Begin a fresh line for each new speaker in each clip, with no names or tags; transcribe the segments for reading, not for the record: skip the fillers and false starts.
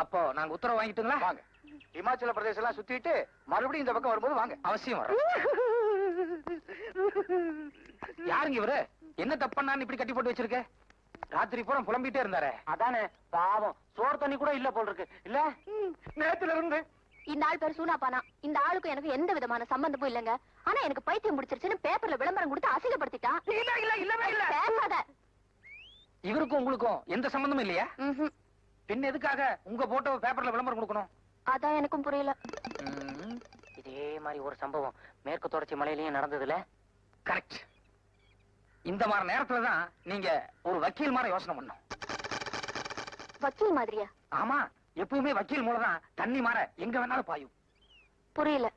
அப்போ நாங்க உத்தரவு வாங்கிட்டுங்களா?
வாங்க. இமாச்சல பிரதேசம் எல்லாம் சுத்திட்டு மறுபடியும் இந்த பக்கம் வரும்போது வாங்க.
அவசியம் வரும். யாருங்க இவரு? என்ன தப்பண்ணான்னு இப்படி கட்டி போட்டு வச்சிருக்க? ராத்திரி பூரா புலம்பிட்டே இருந்தாரே.
அதானே பாவம், சோறு தண்ணி கூட இல்ல போல் இருக்கு. இல்ல
நேத்துல இருந்து
இந்த ஆள் பேர் சூனாப்பானா. இந்த ஆளுக்கும் எனக்கு எந்த விதமான சம்பந்தமும் இல்லங்க. ஆனா எனக்கு பைத்தியம் முடிச்சிருச்சுன்னு பேப்பர்ல விளம்பரம் கொடுத்து அசிங்கப்படுத்திட்டான். பேசாத.
இவருக்கும் உங்களுக்கும் எந்த சம்பந்தமும் இல்லையா? பின் எதுக்காக உங்க போட்டோ பேப்பர்ல விளம்பரம் கொடுக்கணும்?
அதான் எனக்கும் புரியல.
இதே மாதிரி ஒரு சம்பவம் மேற்கு தொடர்ச்சி மலையிலயும் நடந்ததுல.
கரெக்ட். இந்த மாதிரி நேரத்துலதான் நீங்க ஒரு வக்கீல் மாதிரி யோசனை பண்ணும்.
வக்கீல் மாதிரியா?
ஆமா, எப்பவுமே வக்கீல் மூலம் தான் தண்ணி மாற எங்க வேணாலும் பாயும்.
புரியல.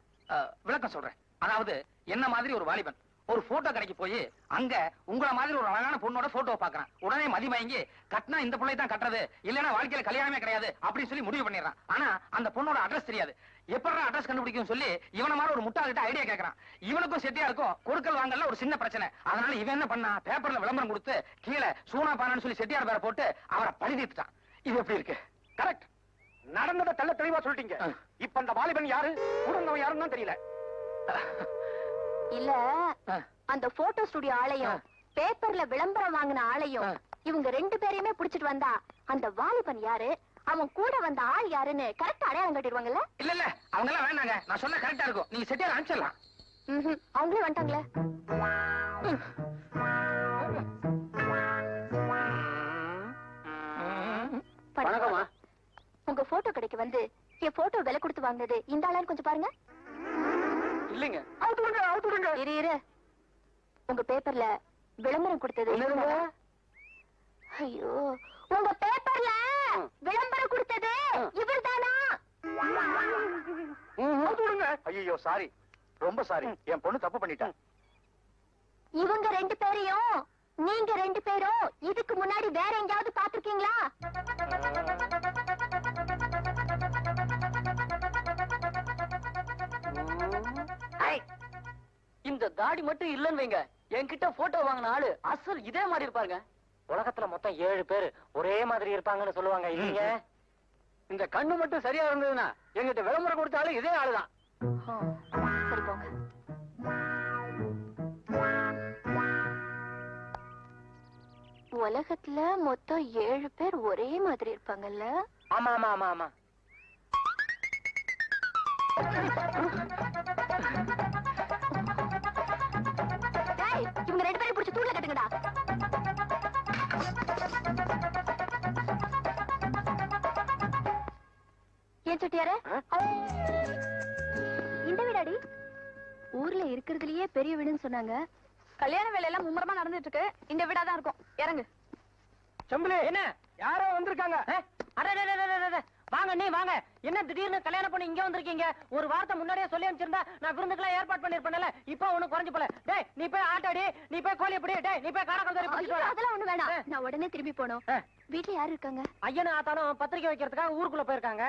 விளக்கம் சொல்றேன். அதாவது என்ன மாதிரி ஒரு வாலிபன் ஒரு போட்டோ கடைக்கு போய் அங்க உங்கள மாதிரி ஒரு அழகான பொண்ணோட போட்டோ பாக்குறான். உடனே மதிமயங்கி கட்டினா இந்த பிள்ளை தான் கட்டுறது, இல்லன்னா வாழ்க்கையில கல்யாணமே கிடையாது அப்படின்னு சொல்லி முடிவு பண்ணிடுறான். ஆனா அந்த பொண்ணோட அட்ரஸ் தெரியாது. எப்படி அட்ரஸ் கண்டுபிடிக்கும் சொல்லி இவன மாதிரி ஒரு முட்டாள்கிட்ட ஐடியா கேட்கறான். இவனுக்கும் செட்டியா இருக்கும் கொடுக்கல் வாங்கல ஒரு சின்ன பிரச்சனை. அதனால இவன் என்ன பண்ணா, பேப்பர்ல விளம்பரம் கொடுத்து கீழே சூனா பானான்னு சொல்லி செட்டியார் பேரை போட்டு அவரை பழி தீர்த்துட்டான். இது எப்படி இருக்கு?
கரெக்ட். நடந்ததை தெள்ள தெளிவா சொல்லிட்டீங்க. இப்ப அந்த வாலிபன் யாரு, குடும்பம் யாருன்னு தான் தெரியல.
இல்ல, அந்த போட்டோ ஸ்டுடியோ ஆளையும் பேப்பர்ல விளம்பரம் வாங்கின ஆளையும் இவங்க ரெண்டு பேரையுமே புடிச்சிட்டு வந்தா அந்த வாலிபன் யாரு, அவன் கூட வந்த ஆள் யாருன்னு கரெக்டா அடையாளம் கட்டிடுவாங்கல்ல?
இல்ல இல்ல, அவங்க எல்லாம் வேண்டாங்க. நான் சொன்ன கரெக்டா இருக்கும். நீங்க செட்டியார் அனுப்பிச்சிடலாம்.
அவங்களே வந்துட்டாங்களே.
வணக்கம்மா.
உங்க போட்டோ கடைக்கு வந்து என் போட்டோ விலை கொடுத்து வாங்கினது இந்த ஆளான்னு கொஞ்சம் பாருங்க.
இல்லைங்க.
இரு. உங்க பேப்பர்ல விளம்பரம் கொடுத்தது. ஐயோ, உங்க பேப்பர்ல விளம்பரம் கொடுத்தது இவர்தானா?
ஐயோ சாரி, ரொம்ப சாரி. என் பொண்ணு தப்பு பண்ணிட்டா.
இவங்க ரெண்டு பேரையும் நீங்க ரெண்டு பேரும் இதுக்கு முன்னாடி வேற எங்கயாவது பாத்திருக்கீங்களா?
இந்த தாடி மட்டும் இல்லன்னு வைங்க, என்கிட்ட போட்டோ வாங்கின ஆளு அசல் இதே மாதிரி இருப்பாருங்க. உலகத்துல மொத்தம் 7 பேரு ஒரே மாதிரி இருப்பாங்கன்னு சொல்லுவாங்க. இல்லீங்க,
இந்த கண்ணு மட்டும் சரியா இருந்ததுன்னா எங்கிட்ட விளம்பரம் கொடுத்தாலும் இதே ஆளுதான்.
சரி போங்க. உலகத்துல மொத்தம் 7 பேர் ஒரே மாதிரி இருப்பாங்கல்ல?
ஆமா ஆமா ஆமா ஆமா.
இவங்க ரெண்டு பேரும் பிடிச்சி தூள்ல கட்டுங்கடா. ஏன் செட்டியார இந்த வீடாடி ஊர்ல இருக்கிறதுலயே பெரிய வீடுன்னு சொன்னாங்க. கல்யாண வேலை எல்லாம் மும்முரமா நடந்துட்டு இருக்கு. இந்த வீடாதான் இருக்கும். இறங்கு.
செம்புலி, என்ன யாரோ வந்திருக்காங்க?
வாங்க நீ வாங்க. என்ன திடீர்னு கல்யாணம் பண்ணி இங்க வந்திருக்கீங்க? ஒரு வார்த்தை முன்னாடியே சொல்லி அனுப்பிச்சிருந்தா நான் விருந்துக்கெல்லாம் ஏற்பாடு பண்ணிருப்பேன்ல. இப்போ ஒண்ணு குறைஞ்சு போல. டேய் நீ போய் ஆட்டாடி, நீ போய் கோழி பிடி, டேய் நீ போய் காரக்கல் பிடிச்சிட்டு வா.
அதெல்லாம் ஒண்ணு வேணாம், நான் உடனே திரும்பி போணும். வீட்டுல யாரு இருக்காங்க?
ஐயனும் ஆத்தாலும் பத்திரிக்கை வைக்கிறதுக்காக ஊருக்குள்ள போயிருக்காங்க.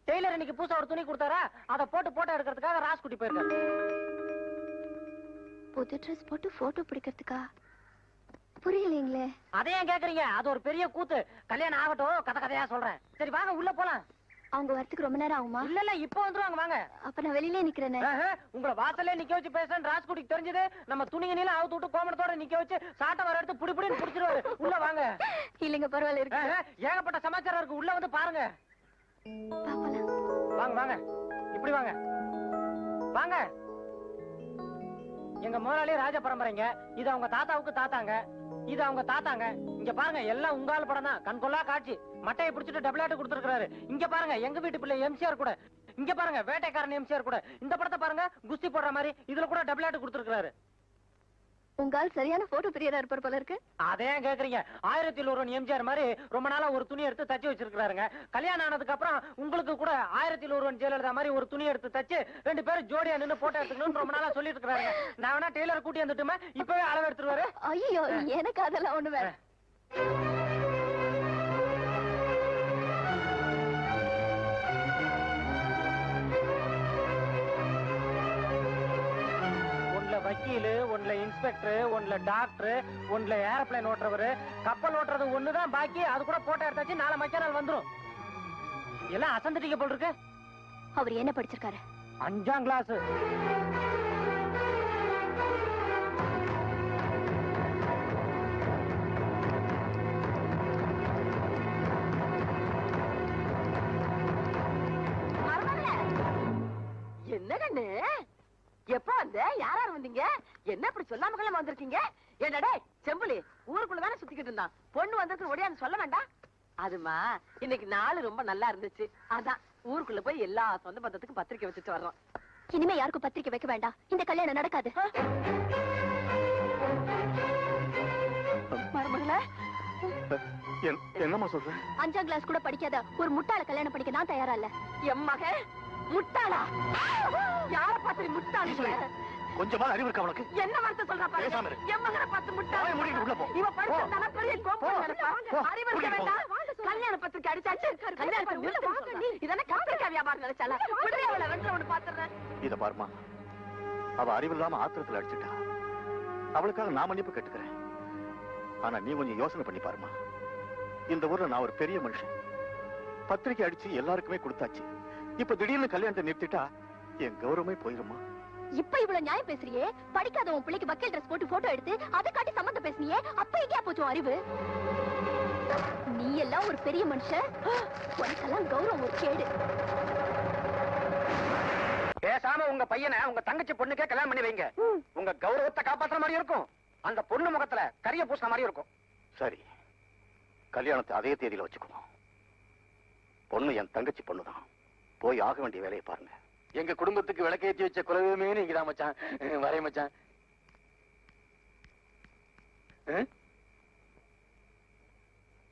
டெய்லர் இன்னைக்கு புதுசா ஒரு துணி கொடுத்தாரா, அதை போட்டு போட்டோ எடுக்கிறதுக்காக ராஸ்குட்டி போயிருக்காங்க.
புது ட்ரெஸ் போட்டு போட்டோ பிடிக்கிறதுக்கா? புரியலீங்களே.
அதை ஏன் கேக்குறீங்க? அது ஒரு பெரிய கூத்து. கல்யாணம் ஆகட்டும், கதை கதையா சொல்றேன். சரி வாங்க உள்ள போலாம்.
அவங்க வரத்துக்கு ரொம்ப நேரம் ஆகுமா?
இல்ல இல்ல, இப்ப வந்துருவாங்க. வாங்க.
அப்ப நான் வெளியிலே நிக்கிறேனே.
உங்களை வாசல்ல நிக்க வச்சு பேசுறேன். ராஸ்குட்டிக்கு தெரிஞ்சது நம்ம துணிங்க நீல அவுத்து விட்டு கோமணத்தோட நிக்க வச்சு சாட்டை வர எடுத்து புடி புடின்னு புடிச்சிருவாரு. உள்ள வாங்க.
இல்லங்க பரவாயில்ல இருக்கு.
ஏகப்பட்ட சமாச்சாரம் இருக்கு. உள்ள வந்து பாருங்க.
பாப்பலாம்.
வாங்க வாங்க, இப்படி வாங்க வாங்க. எங்க முதலாளி ராஜ பரம்பரைங்க. இது அவங்க தாத்தாவுக்கு தாத்தாங்க, இது அவங்க தாத்தாங்க. இங்க பாருங்க, எல்லாம் உங்கால படம் தான். கண்கொள்ளா காட்சி. மட்டையை பிடிச்சிட்டு டபுளாட்டு கொடுத்துருக்காரு. இங்க பாருங்க, எங்க வீட்டு பிள்ளை எம்சிஆர் கூட. இங்க பாருங்க, வேட்டைக்காரன் எம்சிஆர் கூட. இந்த படத்தை பாருங்க, குஸ்தி போடுற மாதிரி. இதுல கூட டபுளாட்டு கொடுத்துருக்காரு.
உங்கால் சரியான போட்டோ பிரியரா இருப்பார் போல இருக்கு.
அதே கேக்குறீங்க. 1001 எம்ஜிஆர் மாதிரி ரொம்ப நாளா ஒரு துணி எடுத்து தச்சு வச்சிருக்காருங்க. கல்யாணம் ஆனதுக்கு அப்புறம் உங்களுக்கு கூட 1001 ஜெயலலிதா மாதிரி ஒரு துணி எடுத்து தச்சு 2 பேரும் ஜோடியா நின்று போட்டோ எடுத்துக்கணும்னு ரொம்ப நாளா சொல்லிட்டு இருக்காங்க. நான் வேணா டெய்லர் கூட்டி வந்துட்டுமா? இப்பவே அளவு எடுத்துருவாரு.
ஐயோ, எனக்கு அதெல்லாம் ஒண்ணு வேற.
வக்கீலு, ஒன்ல இன்ஸ்பெக்டர், ஒன்ல டாக்டர், ஒன்ல ஏரோப்ளேன் ஓட்டுறவரு, கப்பல் ஓட்டுறது ஒண்ணுதான் பாக்கி. அது கூட போட்டோ எடுத்தாச்சு, நாளை மக்கிய நாள் வந்துரும். எல்லாம் அசந்துட்டீங்க போல் இருக்கு.
அவர் என்ன படிச்சிருக்காரு?
5ஆம் கிளாஸ்.
என்ன கண்ணு எப்ப வந்த? யாராரு வந்தீங்க? என்ன இப்படி சொல்லாம கிளம்ப வந்திருக்கீங்க? என்னடே செம்புலி ஊருக்குள்ளதானே சுத்திக்கிட்டு இருந்தான். பொண்ணு வந்திருக்கு ஒடியான்னு சொல்ல வேண்டாம். அதுமா இன்னைக்கு நாள் ரொம்ப நல்லா இருந்துச்சு. அதான் ஊருக்குள்ள போய் எல்லா சொந்த பந்தத்துக்கும் பத்திரிக்கை வச்சுட்டு வர்றோம்.
இனிமே யாருக்கும் பத்திரிக்கை வைக்க வேண்டாம். இந்த கல்யாணம் நடக்காது.
மருமகளே
என்னம்மா சொல்ற?
5ஆம் கிளாஸ் கூட படிக்காத ஒரு முட்டாள கல்யாணம் பண்ணிக்க நான் தயாரா இல்ல.
என் மகன் முட்டாளா? யார பார்த்து முட்டாள?
கொஞ்சமா அறிவு இருக்கா உனக்கு?
என்ன வார்த்தை சொல்றா பாருங்க.
பேசாம இரு.
என் மகனை பார்த்து முட்டாள.
வாயை மூடிட்டு உள்ள போ.
இவ படிச்சிருந்தானா பெரிய கோப்பை
போ.
நினைப்பா.
போ.
அறிவு இருக்க வேண்டாம். கல்யாண பத்திரிக்கை அடிச்சாச்சு. கல்யாணத்தை நிறுத்து. இதென்ன கத்திரிக்காய் வியாபாரம் நினைச்சால? விடுறே அவளை வென்ற ஒண்ணு பாத்துறேன்.
இத பாருமா, அவ அறிவில்லாம ஆத்திரத்துல அடிச்சுட்டா. அவளுக்காக நான் மன்னிப்பு கேட்டுக்கிறேன். ஆனா நீ கொஞ்சம் யோசனை பண்ணி பாருமா. இந்த ஊர்ல நான் ஒரு பெரிய மனுஷன். பத்திரிக்கை அடிச்சு எல்லாருக்குமே கொடுத்தாச்சு. இப்ப திடீர்னு கல்யாணத்தை நிறுத்திட்டா என் கௌரவமே போயிருமா?
இப்ப இவ்வளவு நியாயம் பேசுறியே. படிக்காத உன் பிள்ளைக்கு வக்கீல் ட்ரெஸ் போட்டு போட்டோ எடுத்து அதை காட்டி சம்மந்தம் பேசுனியே. அப்ப எங்கேயா போச்சு உன் அறிவு? நீ எல்லாம் ஒரு பெரிய மனுஷன். உனக்கெல்லாம் கௌரவம் ஒரு கேடு.
பேசாம உங்க பையனை உங்க தங்கச்சி பொண்ணுக்கே கல்யாணம் பண்ணி வைங்க. உங்க கௌரவத்தை காப்பாத்துற மாதிரி இருக்கும். அந்த பொண்ணு முகத்துல கரிய பூசின மாதிரி இருக்கும். சரி, கல்யாணத்தை அதே தேதியில வச்சுக்கணும். பொண்ணு என் தங்கச்சி பொண்ணுதான். போய் ஆக வேண்டிய வேலையை பாருங்க. எங்க குடும்பத்துக்கு விளக்கேற்றி வச்ச குலதெய்வமே நீங்கதான் மச்சான். வரே மச்சான்.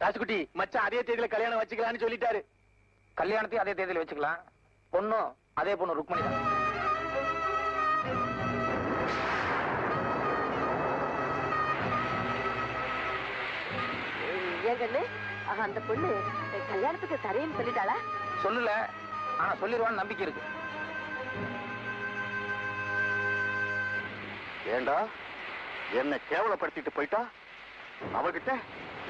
ராசுகுட்டி மச்சான் அதே தேதியில கல்யாணம் வச்சுக்கலாம்னு சொல்லிட்டாரு.
கல்யாணத்தையும் அதே தேதியில வச்சுக்கலாம். பொண்ணும் அதே பொண்ணு ருக்மணி தான்.
ஏன் கண்ணு அந்த பொண்ணு கல்யாணத்துக்கு சரின்னு சொல்லிட்டாளா?
சொல்லல, ஆனா சொல்லிடுவான்னு நம்பிக்கை இருக்கு.
ஏண்டா என்ன கேவலப்படுத்திட்டு போயிட்டா? அவகிட்ட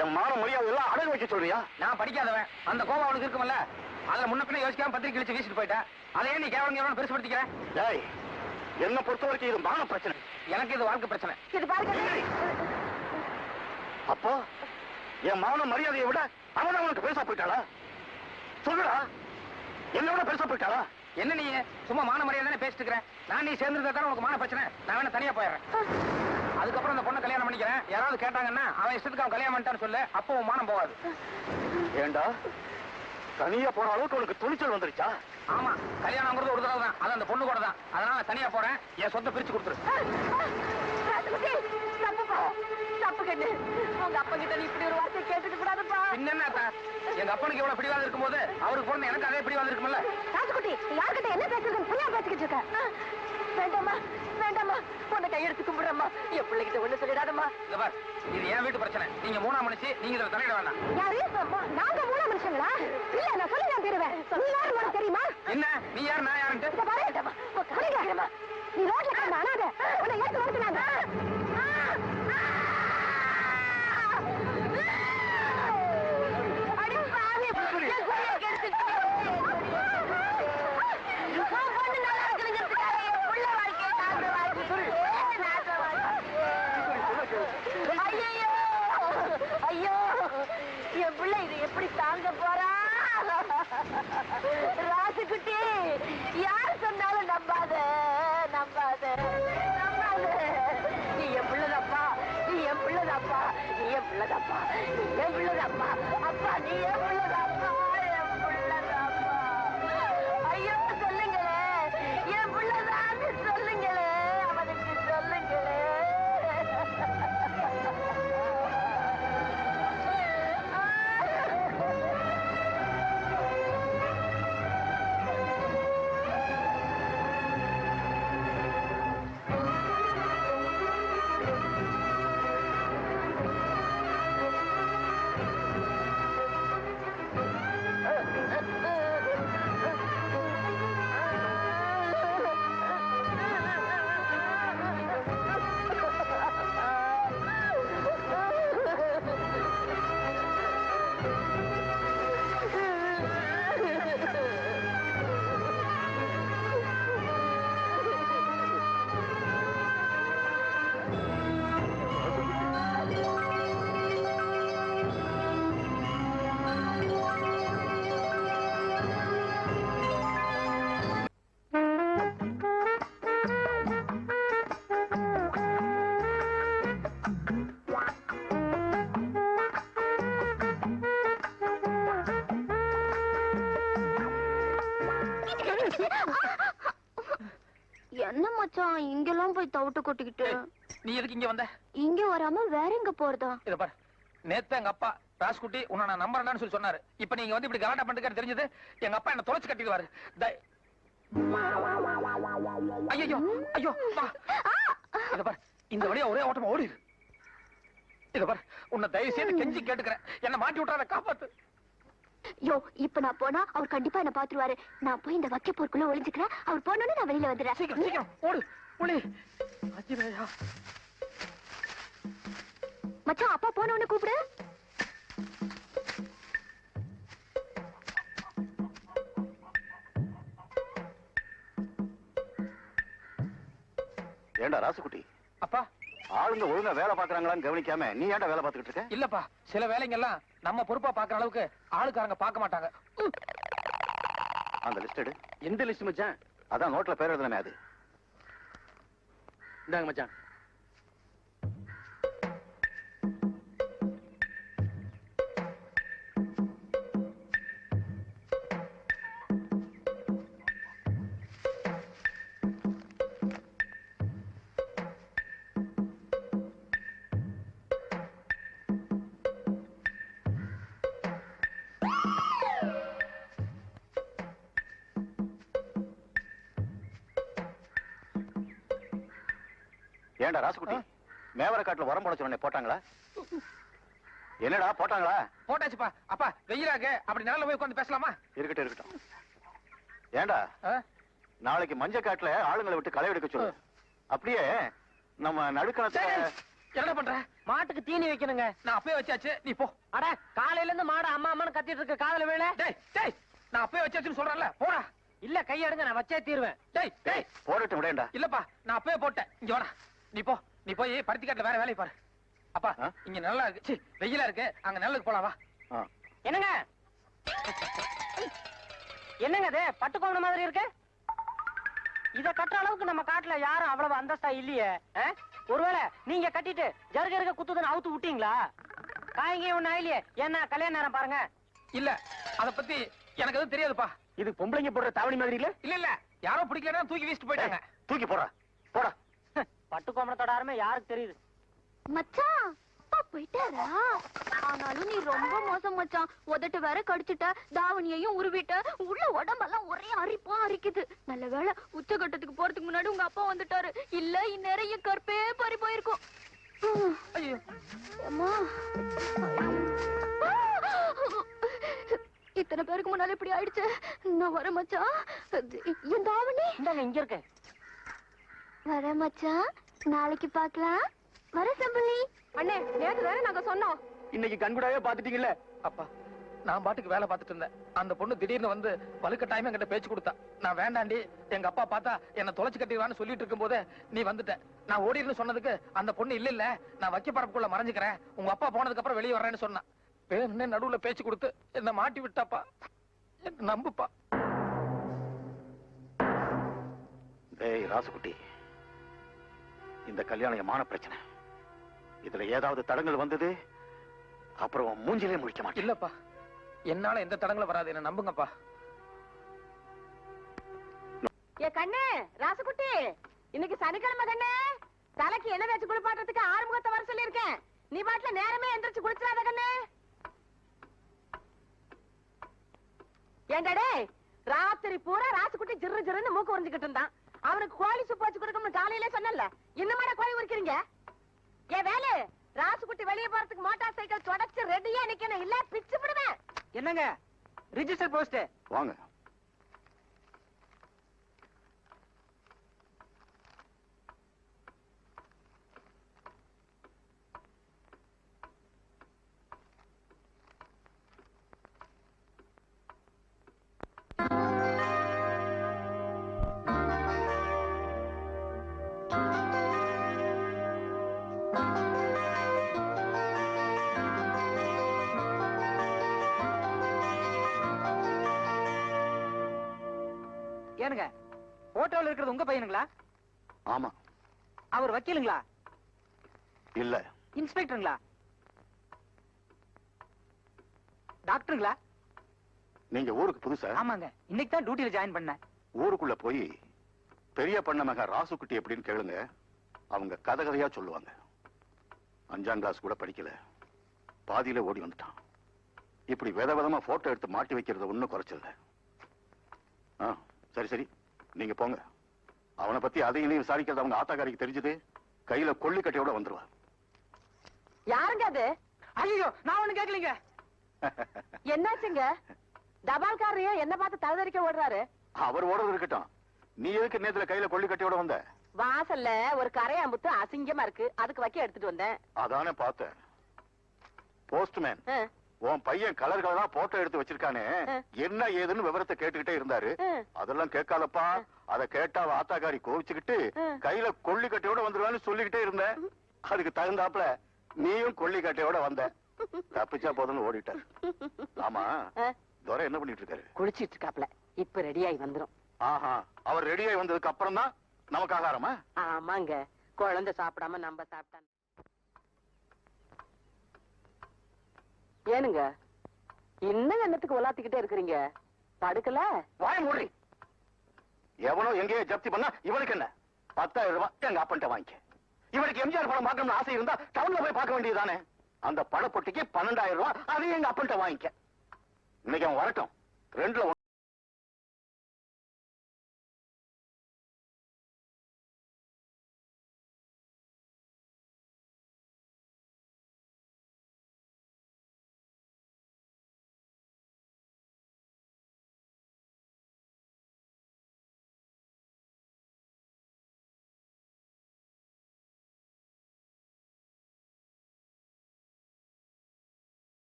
என் மான மரியாதை எல்லாம் அடகு வைக்க சொல்றியா?
நான் படிக்காதவன், அந்த கோபம் அவனுக்கு இருக்குமல்ல. அதுல முன்ன பின்ன யோசிக்காம பத்திரிக்கை கிழிச்சு வீசிட்டு போயிட்டா. அதை ஏன் நீ கேவலம் பெருசுபடுத்திக்கிறேன்?
டேய், என்ன பொறுத்த வரைக்கும் இது மான பிரச்சனை.
எனக்கு இது வாழ்க்கை பிரச்சனை.
இது பாருங்க.
அப்போ என் மான மரியாதையை விட அவன் அவனுக்கு பெருசா போயிட்டாளா? சொல்லுடா, என்ன விட பெருசா போயிட்டாளா?
என்ன நீ சும்மா மான மரியாதை தானே பேசிட்டு இருக்கிறேன். நான் நீ சேர்ந்துருந்தா தானே உனக்கு மான பிரச்சனை. நான் வேணா தனியா போயிடுறேன். அதுக்கப்புறம் அந்த பொண்ணை கல்யாணம் பண்ணிக்கிறேன். யாராவது கேட்டாங்கன்னா அவன் இஷ்டத்துக்கு அவன் கல்யாணம் பண்ணிட்டான்னு சொல்லு. அப்போ உன் மானம் போகாது.
ஏண்டா தனியா போற அளவுக்கு உனக்கு துணிச்சல் வந்துருச்சா?
ஆமா, கல்யாணம்ங்கிறது ஒரு தடவை தான். அது அந்த பொண்ணு கூட தான். அதனால நான் தனியா போறேன். என் சொத்தை பிரிச்சு கொடுத்துரு.
தப்பு கண்ணு. உங்க அப்பா கிட்ட நீ இப்படி ஒரு வார்த்தை கேட்டுக்க கூடாதுப்பா.
பின்ன எங்க அப்பனுக்கு எவ்வளவு பிடிவாதம் இருக்கும்போது அவருக்கு பிறந்த எனக்கு அதே பிடிவாதம் இருக்கும்ல.
ராஜகுட்டி, யார்கிட்ட என்ன பேசுறதுன்னு புரியாம பேசிக்கிட்டு இருக்க?
வேண்டாமா வேண்டாமா, உன்னை கையெடுத்து கும்பிடுறம்மா. என் பிள்ளைகிட்ட ஒண்ணு சொல்லிடாதம்மா.
இங்க பார், இது என் வீட்டு பிரச்சனை. நீங்க மூணாம் மனுஷி, நீங்க இதுல தலையிட வேண்டாம்.
யாரு? நாங்க மூண மனுஷங்களா? இல்ல, நான் சொல்லி நான் தருவேன். நீ யாரு உனக்கு தெரியுமா?
என்ன நீ யார் நான் யாருன்ட்டு?
இத பாரு, கடிங்க. நீ ரோட்ல கிடந்த அனாதை. உன்னை ஏத்து ஓடுறாங்க. அடி பாவி, என் புள்ளைய கெடுத்துட்டு. பொண்ணு நல்லா இருக்குங்கிறதுக்காக என் புள்ள வாழ்க்கையை நாசமாக்கி. ஐயோ ஐயோ, என் பிள்ளை இது எப்படி தாங்க போறா? ராசுகுட்டி, யார் சொன்னாலும் நம்பாத நம்பாத நம்பாத. நீ என் பிள்ளைதாப்பா, நீ என் பிள்ளைதாப்பா, நீ என் பிள்ளைதாப்பா, நீ என் பிள்ளைதாப்பா. அப்பா, நீ என் பிள்ளைதாப்பா, என் பிள்ளைதாப்பா. ஐயோ சொல்லுங்களே, என் பிள்ளைதான்னு சொல்லுங்களே, அவனுக்கு சொல்லுங்களே. என்ன மச்சான் இங்கெல்லாம் போய் தவிட்டு கொட்டிக்கிட்டு
நீ எதுக்கு இங்க வந்த?
இங்க வராம வேற எங்க போறதா?
இத பாரு, நேத்து எங்க அப்பா ராஸ்குட்டி உன்னை நான் நம்பறேன்னு சொல்லி சொன்னாரு. இப்ப நீங்க வந்து இப்படி கலாட்டா பண்ணிட்டு தெரிஞ்சது எங்க அப்பா என்ன தொலைச்சு கட்டிடுவாரு. ஐயோ ஐயோ வா. இத பாரு, இந்த வழியா ஒரே ஓட்டமா ஓடிடு. இத பாரு, உன்னை தயவு செய்து கெஞ்சி கேட்டுக்கிறேன், என்ன மாட்டி விட்டாத, காப்பாத்து.
யோ, இப்ப நான் போனா அவர் கண்டிப்பா என்ன பாத்துருவாரு. நான் போய் இந்த வக்க போர்க்குள்ள ஒளிஞ்சுக்கிறேன். அவர் போனோன்னு நான் வெளியில வந்துடுறேன்.
சீக்கிரம் சீக்கிரம் ஓடு புலி. அஜிரையா
மச்சான், அப்பா போனோன்னு கூப்பிடு.
ஏண்டா ராசுகுட்டி,
அப்பா.
ஆளுங்க ஒழுங்கா வேலை பாக்குறாங்களான்னு கவனிக்காம நீ ஏன்டா வேலை பார்த்துக்கிட்டு இருக்க?
இல்லப்பா, சில வேலைங்க எல்லாம் நம்ம பொறுப்பா பாக்குற அளவுக்கு ஆளுக்காரங்க பார்க்க மாட்டாங்க.
அந்த லிஸ்ட் எடு.
எந்த லிஸ்ட் மச்சான்?
அதான் நோட்ல பேர் எழுதுனமே அது.
இந்தாங்க மச்சான்.
ஏண்டா ராசுகுட்டி, மேவர காட்டுல உரம் போட சொன்ன போட்டாங்களா? என்னடா போட்டாங்களா?
போட்டாச்சுப்பா. அப்பா வெயிலாக அப்படி நிழல்ல போய் உட்கார்ந்து பேசலாமா?
இருக்கட்டும் இருக்கட்டும். ஏண்டா நாளைக்கு மஞ்ச காட்டுல ஆளுங்களை விட்டு களை எடுக்க சொல்லு. அப்படியே நம்ம நடுக்கணத்துல
என்ன பண்ற?
மாட்டுக்கு தீனி வைக்கணுங்க.
நான் அப்பவே வச்சாச்சு, நீ போ.
அட, காலையில இருந்து மாடு அம்மா அம்மான்னு கத்திட்டு இருக்கு, காதுல வேலை.
டேய் டேய், நான் அப்பவே வச்சாச்சுன்னு சொல்றேன்ல, போடா.
இல்ல, கையெடுங்க, நான் வச்சே தீருவேன்.
டேய் டேய்,
போடட்டும் விடேண்டா.
இல்லப்பா, நான் அப்பவே போட்டேன். இங்க வாடா, நீ போ. நீ போய் பருத்தி காட்டுல வேற வேலையை பாரு. அப்பா இங்க நல்லா இருக்கு, சி வெயிலா இருக்கு, அங்க நல்லதுக்கு போலாம் வா.
என்னங்க என்னங்க அது பட்டு கோவண மாதிரி இருக்கு? இத கட்டுற அளவுக்கு நம்ம காட்டுல யாரும் அவ்வளவு அந்தஸ்தா இல்லையே. ஒருவேளை நீங்க கட்டிட்டு ஜருக இருக்க குத்துதுன்னு அவுத்து விட்டீங்களா? காய்ங்க ஒண்ணு ஆயிலையே. என்ன கல்யாண நேரம் பாருங்க.
இல்ல, அத பத்தி எனக்கு எதுவும் தெரியாதுப்பா.
இது பொம்பளைங்க போடுற தாவணி மாதிரி இல்ல?
இல்ல இல்ல, யாரோ பிடிக்கலன்னா தூக்கி வீசிட்டு போயிட்டாங்க.
தூக்கி போடா போடா.
பட்டு கோவணத்தோட அருமை யாருக்கு தெரியுது?
மச்சான், அப்பா போயிட்டாரா? ஆனாலும் நீ ரொம்ப மோசம் மச்சான். உதட்டு வேற கடிச்சிட்ட, தாவணியையும் உருவிட்ட, உள்ள உடம்பெல்லாம் ஒரே அரிப்பா அரிக்குது. நல்ல வேளை உச்சகட்டத்துக்கு போறதுக்கு முன்னாடி உங்க அப்பா வந்துட்டாரு. இல்ல இந்நேரம் என் கற்பே பறி போயிருக்கும்.
ஐயோ
அம்மா, இத்தனை பேருக்கு முன்னால இப்படி ஆயிடுச்சு. நான் வரேன் மச்சான். என் தாவணி
இந்தாங்க, இங்க இருக்கு.
வரேன் மச்சான், நாளைக்கு பார்க்கலாம். வர சம்பளி.
அண்ணே, நேத்து தானே நாங்க சொன்னோம்.
இன்னைக்கு கண்கூடாவே பாத்துட்டீங்கல்ல.
அப்பா, நான் பாட்டுக்கு வேலை பார்த்துட்டு இருந்தேன். அந்த பொண்ணு திடீர்னு வந்து வலுக்கட்டாயமா என்கிட்ட பேச்சு கொடுத்தா. நான் வேண்டாண்டி, எங்க அப்பா பார்த்தா என்ன தொலைச்சு கட்டிடுவான்னு சொல்லிட்டு இருக்கும் போதே நீ வந்துட்ட. நான் ஓடின்னு சொன்னதுக்கு அந்த பொண்ணு இல்ல இல்ல, நான் வைக்க பரப்புக்குள்ள மறைஞ்சுக்கிறேன், உங்க அப்பா போனதுக்கு அப்புறம் வெளியே வர்றேன்னு சொன்னா. வேணும்னே நடுவுல பேச்சு கொடுத்து என்ன மாட்டி விட்டாப்பா. என்ன நம்புப்பா.
டேய் ராசுகுட்டி, இந்த கல்யாணம் மான பிரச்சனை. இதுல ஏதாவது தடங்கள் வந்தது அப்புறம் மூஞ்சிலே முழிக்க மாட்டேன்.
இல்லப்பா, என்னால எந்த தடங்களும் வராது, என்ன நம்புங்கப்பா.
ஏ கண்ணே, ராசகுட்டி, இன்னைக்கு சனிக்கிழமை கண்ணே. தலைக்கு எண்ணெய் வச்சு குளிப்பாட்டுறதுக்கு ஆறுமுகத்தை வர சொல்லியிருக்கேன். நீ பாட்டுல நேரமே எந்திரிச்சு குளிச்சிடாத கண்ணே. ஏண்டடே, ராத்திரி பூரா ராசுகுட்டி ஜிரு ஜிருன்னு மூக்கு உறிஞ்சுக்கிட்டு இருந்தான். அவனுக்கு கோழி சுப்பு வச்சு கொடுக்கணும்னு காலையிலே சொன்னல. இன்னும் கோழி உரிக்கிறீங்க? ஏ வேலு, ராசுகுட்டி வெளியே போறதுக்கு மோட்டார் சைக்கிள் தொடச்சு ரெடியா நிக்கணும், இல்ல பிச்சு விடுவேன்.
என்னங்க ரிஜிஸ்டர் போஸ்ட்?
வாங்க.
ஏனுங்க, போட்டோல இருக்கிறது உங்க பையனுங்களா?
ஆமா.
அவர் வக்கீலுங்களா?
இல்ல.
இன்ஸ்பெக்டருங்களா? டாக்டருங்களா?
நீங்க ஊருக்கு புதுசா?
ஆமாங்க, இன்னைக்கு தான் டியூட்டில ஜாயின் பண்ணேன்.
ஊருக்குள்ள போய் பெரிய பண்ண மகன் ராசுக்குட்டி எப்படின்னு கேளுங்க. அவங்க கதை கதையா சொல்லுவாங்க. 5ஆம் கிளாஸ் கூட படிக்கல, பாதியில ஓடி வந்துட்டான். இப்படி விதவிதமா போட்டோ எடுத்து மாட்டி வைக்கிறது ஒண்ணும் குறைச்சல. சரி சரி, நீங்க போங்க. அவனை பத்தி அதையும் இதையும் விசாரிக்கிறது அவங்க ஆத்தாக்காரிக்கு தெரிஞ்சது, கையில கொள்ளிக்கட்டையோட வந்துருவா.
யாருங்க அது?
ஐயோ, நான் ஒண்ணு கேட்கலீங்க.
என்னாச்சுங்க? தபால்காரரையே என்ன பார்த்து தகுதறிக்க ஓடுறாரு?
அவர் ஓடுறது இருக்கட்டும், நீ எதுக்கு நேத்துல கையில கொள்ளிக்கட்டையோட வந்த?
வாசல்ல ஒரு கரையாம்புத்து அசிங்கமா இருக்கு, அதுக்கு வைக்க எடுத்துட்டு வந்தேன்.
அதானே பார்த்தேன். போஸ்ட்மேன், உன் பையன் கலர் கலரா போட்டோ எடுத்து வச்சிருக்கானே, என்ன ஏதுன்னு விவரத்தை கேட்டுக்கிட்டே இருந்தாரு. அதெல்லாம் கேட்காதப்பா, அத கேட்டா ஆத்தாக்காரி கோவிச்சுக்கிட்டு கையில கொள்ளிக்கட்டையோட வந்துருவான்னு சொல்லிக்கிட்டே இருந்தேன். அதுக்கு தகுந்தாப்புல நீயும் கொள்ளிக்கட்டையோட வந்த. தப்பிச்சா போதும்னு ஓடிட்டார். ஆமா, துரை என்ன பண்ணிட்டு இருக்காரு?
குளிச்சிட்டு இருக்காப்ல, இப்ப ரெடியாகி வந்துரும்.
ஆஹா, அவர் ரெடியாகி வந்ததுக்கு அப்புறம் தான் நமக்கு ஆகாரமா?
ஆமாங்க, குழந்தை சாப்பிடாம நம்ம சாப்பிட்டா. ஏனுங்க இன்னும் என்னத்துக்கு உலாத்திக்கிட்டே இருக்கிறீங்க? படுக்கல?
வாய மூடி. எவனோ எங்கேயோ ஜப்தி பண்ணா இவனுக்கு என்ன? 10,000 ரூபாய் எங்க அப்பன்ட்ட வாங்கிக்க. இவனுக்கு எம்ஜிஆர் படம் பார்க்கணும்னு ஆசை இருந்தா டவுன்ல போய் பார்க்க வேண்டியதுதானே? அந்த படப்பொட்டிக்கு 12,000 ரூபாய், அதையும் எங்க அப்பன்ட்ட வாங்கிக்க. இன்னைக்கு அவன் வரட்டும், ரெண்டுல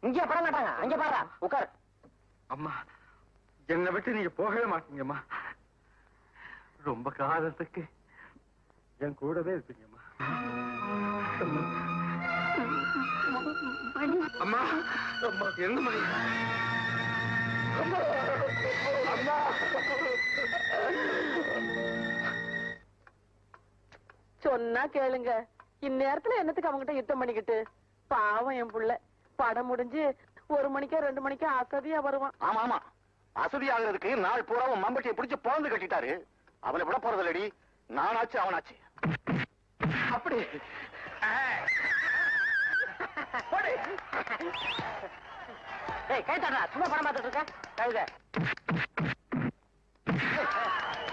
இங்க பட மாட்டாங்க, அங்க பாடுறா, உட்கார்.
அம்மா, என்னை விட்டு நீங்க போகவே மாட்டீங்கம்மா. ரொம்ப காலத்துக்கு என் கூடவே இருப்பீங்கம்மா. அம்மா, அம்மா, என்ன மணி? அம்மா,
சொன்னா கேளுங்க, இந்நேரத்துல என்னத்துக்கு அவங்கிட்ட யுத்தம் பண்ணிக்கிட்டு? பாவம் என் புள்ள, படம் முடிஞ்சு 1 மணிக்கோ 2 மணிக்கோ அசதியா வருவான்.
ஆமா ஆமா, அசதி ஆகுறதுக்கு நாள் பூராவும் மம்பட்டியை பிடிச்சு பாந்து கட்டிட்டாரு. அவனை விட போறது இல்லடி, நானாச்சு அவனாச்சு.
அப்படி
ஏய், கை தட்டா, சும்மா படம் பார்த்துட்டு இருக்க கழுத.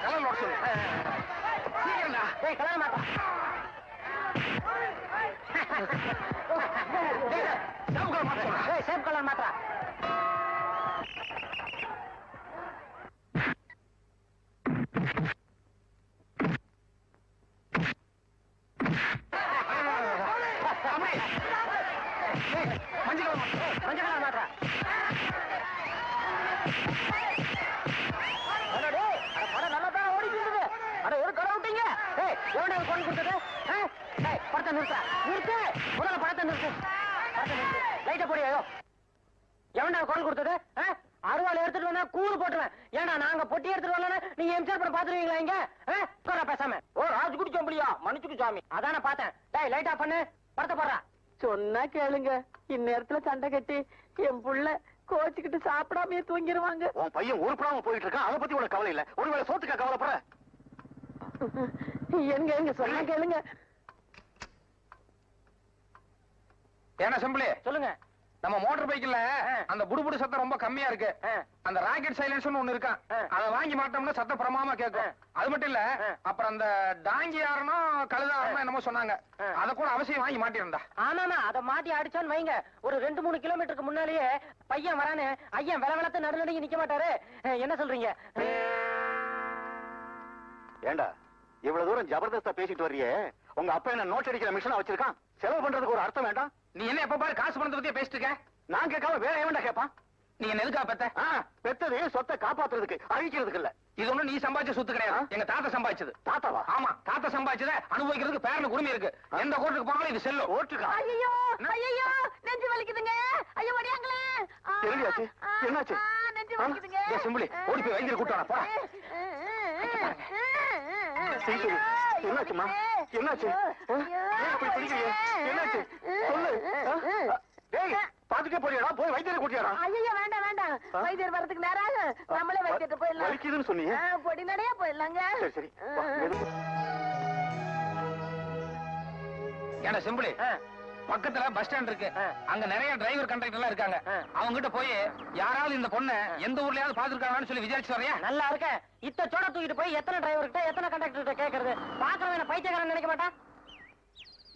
கலர் நோட் சொல்லு. சீக்கிரம்டா.
ஏய், கல்யாணம் மாட்டா. சேப் கலர் மாத்திரா. மஞ்சள் கலர் மாத்திரா. படம் நல்லா தான் ஓடிட்டு இருக்குது. அட ஒரு கடை விட்டீங்க. ஏய், எவன்டா கொண்டு கொடுத்தது? படத்தை நிறுத்தா, நிறுத்து. முதல்ல படத்தை நிறுத்து. லைட்ட போடியோ. எவன்டா குரல் கொடுத்தது? அருவாள் எடுத்துட்டு வந்தா கூறு போட்டுருவேன். ஏன்னா நாங்க பொட்டி எடுத்துட்டு வரலன்னா நீங்க எம்ஜிஆர் படம் பாத்துருவீங்களா இங்க? பேசாம. ஓ, ராஜ்குடி சொம்பலியா? மன்னிச்சுக்கு சாமி. அதான பார்த்தேன். டேய், லைட் ஆஃப் பண்ணு, படத்தை போடுறா.
சொன்னா கேளுங்க, இந்நேரத்துல சண்டை கட்டி என் புள்ள கோச்சுக்கிட்டு சாப்பிடாமயே தூங்கிடுவாங்க.
உன் பையன் உருப்படாம போயிட்டு இருக்கான், அதை பத்தி உனக்கு கவலை இல்ல. ஒருவேளை சோத்துக்கா கவலைப்படுற?
எங்க சொன்னா கேளுங்க.
ஏன்னா செம்பிளி,
சொல்லுங்க.
நம்ம மோட்டார் பைக்ல அந்த புடுபுடு சத்தம் ரொம்ப கம்மியா இருக்கு. அந்த ராக்கெட் சைலன்ஸ்னு ஒண்ணு இருக்கான், அதை வாங்கி மாட்டோம்னா சத்தம் பிரமாமா கேட்கும். அது மட்டும் இல்ல, அப்புறம் அந்த டாங்கி யாருனும் கழுதாரணும் என்னமோ சொன்னாங்க, அத கூட அவசியம் வாங்கி மாட்டிருந்தா.
ஆமாமா, அதை மாட்டி அடிச்சான்னு வைங்க, ஒரு 2-3 கிலோமீட்டருக்கு முன்னாலேயே பையன் வரானு ஐயன் வெளவெளத்து நடுநடுங்கி நிக்க மாட்டாரு. என்ன சொல்றீங்க?
ஏண்டா இவ்வளவு தூரம் ஜபர்தஸ்தா பேசிட்டு வர்றியே, உங்க அப்பா என்ன நோட் அடிக்கிற மிஷினா வச்சிருக்கான்? செலவு பண்றதுக்கு ஒரு அர்த்தம் வேண்டாம்?
நீ என்ன எப்ப பாரு காசு பணத்தை பத்தியே பேசிட்டு இருக்க?
நான் கேட்காம வேற எவன்டா கேட்பான்?
நீ என்ன எதுக்கா பெத்த?
பெத்தது சொத்தை காப்பாத்துறதுக்கு, அழிக்கிறதுக்கு இல்ல.
இது ஒண்ணும் நீ சம்பாதிச்ச சொத்து கிடையாது, எங்க தாத்தா சம்பாதிச்சது.
தாத்தாவா?
ஆமா, தாத்தா சம்பாதிச்சத அனுபவிக்கிறதுக்கு பேரனுக்கு உரிமை இருக்கு. எந்த கோர்ட்டுக்கு போனாலும் இது செல்லும்.
ஓட்டுக்கா?
ஐயோ ஐயோ, நெஞ்சு வலிக்குதுங்க. ஐயோ வடியாங்களே.
என்னடியாச்சு? என்னாச்சு?
நெஞ்சு வலிக்குதுங்க.
செம்பிளி, ஓடி போய் வைத்தியரை கூட்டு வர போடா.
சீக்கிரம் என்னாச்சுமா என்னாச்சு ஏன் அப்படி பிடிக்கிறீங்க என்னாச்சு சொல்லு டேய் பாத்துட்டே போறியாடா போய் வைத்தியரை கூட்டியாடா
ஐயோ வேண்டாம் வேண்டாம் வைத்தியர் வரதுக்கு நேராக நம்மளே வைத்தியர்கிட்ட போயிடலாம்
வலிக்குதுன்னு சொன்னீங்க
பொடி நடையா போயிடலாங்க
சரி சரி வா, மெதுவா.
ஏன்னா சிம்பிளி பக்கத்துல பஸ் ஸ்டாண்ட் இருக்கு அங்க நிறைய டிரைவர் கண்டக்டர் எல்லாம் இருக்காங்க அவங்க கிட்ட போய் யாராவது இந்த பொண்ணை எந்த ஊர்லயாவது பாத்துருக்காங்கன்னு சொல்லி விசாரிச்சு வரையா
நல்லா இருக்க இத்த சோட தூக்கிட்டு போய் எத்தனை டிரைவர்கிட்ட எத்தனை கண்டக்டர்கிட்ட கேக்குறது பாக்குறவன் பைத்தியக்காரன் நினைக்க மாட்டான்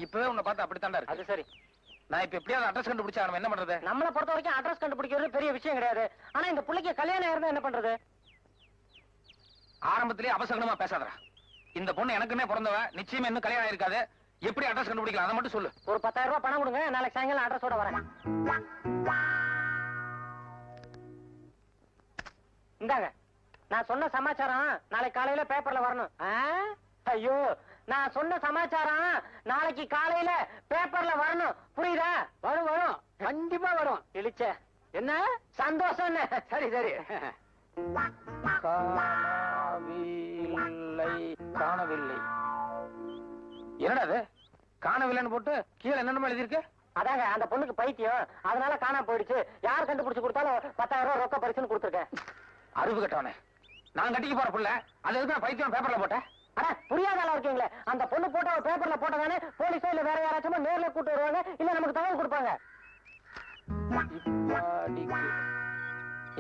இப்பவே உன்னை பார்த்தா அப்படித்தாண்டா இருக்கு
அது சரி
நான் இப்ப எப்படியாவது அட்ரஸ் கண்டுபிடிச்சா நம்ம என்ன பண்றது
நம்மளை பொறுத்த வரைக்கும் அட்ரஸ் கண்டுபிடிக்கிறது பெரிய விஷயம் கிடையாது ஆனா இந்த பிள்ளைக்கு கல்யாணம் இருந்தா என்ன பண்றது
ஆரம்பத்திலேயே அவசரமா பேசாதடா இந்த பொண்ணு எனக்குமே பிறந்தவ நிச்சயமா இன்னும் கல்யாணம் இருக்காது எப்படி அட்ரஸ் கண்டுபிடிக்கலாம் அதை மட்டும் சொல்லு
ஒரு 10,000 ரூபாய் பணம் கொடுங்க நாளைக்கு சாயங்காலம் அட்ரஸோட வரேன் இந்தாங்க நான் சொன்ன சமாச்சாரம் நாளைக்கு காலையில பேப்பர்ல வரணும் ஐயோ நான் சொன்ன சமாச்சாரம் நாளைக்கு காலையில பேப்பர்ல வரணும் புரியுதா வரும் வரும் கண்டிப்பா வரும் இழிச்ச என்ன சந்தோஷம் என்ன சரி சரி
காணவில்லை என்னடா அது காணவில்லைன்னு போட்டு கீழே என்னென்ன எழுதிருக்கு
அதாங்க அந்த பொண்ணுக்கு பைத்தியம் அதனால காணாம போயிடுச்சு யார் கண்டுபிடிச்சு கொடுத்தாலும் 10,000 ரூபாய் ரொக்க பரிசுன்னு கொடுத்துருக்கேன்
அறிவு கட்டவனே நான் கட்டிக்க போற புள்ள அது எதுக்கு நான் பைத்தியம் பேப்பர்ல போட்டேன்
அட புரியாத ஆளா இருக்கீங்களே அந்த பொண்ணு போட்டோ பேப்பர்ல போட்டதானே போலீஸோ இல்ல வேற யாராச்சும் நேர்ல கூட்டு வருவாங்க இல்ல நமக்கு தகவல் கொடுப்பாங்க